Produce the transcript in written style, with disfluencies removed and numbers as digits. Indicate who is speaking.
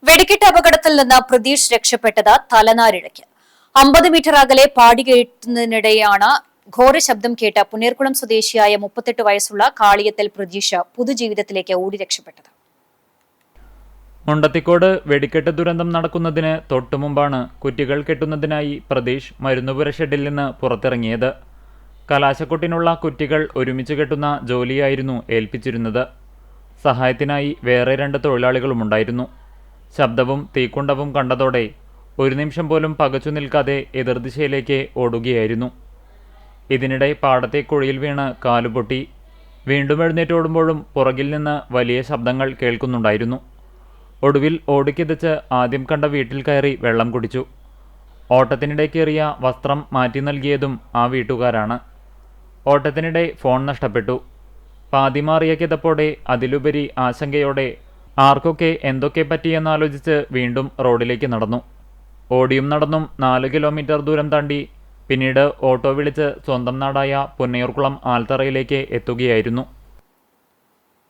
Speaker 1: വെടിക്കെട്ട് അപകടത്തിൽ നിന്ന് പ്രതീഷ് രക്ഷപ്പെട്ടത് തലനാരിഴയ്ക്ക് 50 മീറ്റർ അകലെ പാടികയറ്റുന്നതിനിടെയാണ് ഘോര ശബ്ദം കേട്ട പുന്നേർകുളം സ്വദേശിയായ 38 വയസ്സുള്ള കാളിയത്തിൽ പ്രതീഷ് പൊതുജീവിതത്തിലേക്ക് ഓടി രക്ഷപ്പെട്ടത്.
Speaker 2: മുണ്ടത്തിക്കോട് വെടിക്കെട്ട് ദുരന്തം നടക്കുന്നതിന് തൊട്ടുമുമ്പാണ് കുറ്റികൾ കെട്ടുന്നതിനായി പ്രതീഷ് മരുന്നുപുര ഷെഡിൽ നിന്ന് പുറത്തിറങ്ങിയത്. കലാശക്കൊട്ടിനുള്ള കുറ്റികൾ ഒരുമിച്ച് കെട്ടുന്ന ജോലിയായിരുന്നു ഏൽപ്പിച്ചിരുന്നത്. സഹായത്തിനായി വേറെ 2 തൊഴിലാളികളുമുണ്ടായിരുന്നു. ശബ്ദവും തീക്കുണ്ടവും കണ്ടതോടെ ഒരു നിമിഷം പോലും പകച്ചു നിൽക്കാതെ എതിർദിശയിലേക്ക് ഓടുകയായിരുന്നു. ഇതിനിടെ പാടത്തെ കുഴിയിൽ വീണ് കാലുപൊട്ടി. വീണ്ടും എഴുന്നേറ്റോടുമ്പോഴും പുറകിൽ നിന്ന് വലിയ ശബ്ദങ്ങൾ കേൾക്കുന്നുണ്ടായിരുന്നു. ഒടുവിൽ ഓടിക്കിതച്ച് ആദ്യം കണ്ട വീട്ടിൽ കയറി വെള്ളം കുടിച്ചു. ഓട്ടത്തിനിടെ കയറിയ വസ്ത്രം മാറ്റി നൽകിയതും ആ വീട്ടുകാരാണ്. ഓട്ടത്തിനിടെ ഫോൺ നഷ്ടപ്പെട്ടു. പാതിമാറിയ കിതപ്പോടെ, അതിലുപരി ആശങ്കയോടെ ആർക്കൊക്കെ എന്തൊക്കെ പറ്റിയെന്നാലോചിച്ച് വീണ്ടും റോഡിലേക്ക് നടന്നു. ഓടിയും നടന്നും 4 കിലോമീറ്റർ ദൂരം താണ്ടി പിന്നീട് ഓട്ടോ വിളിച്ച് സ്വന്തം നാടായ പുന്നയൂർകുളം ആൽത്തറയിലേക്ക് എത്തുകയായിരുന്നു.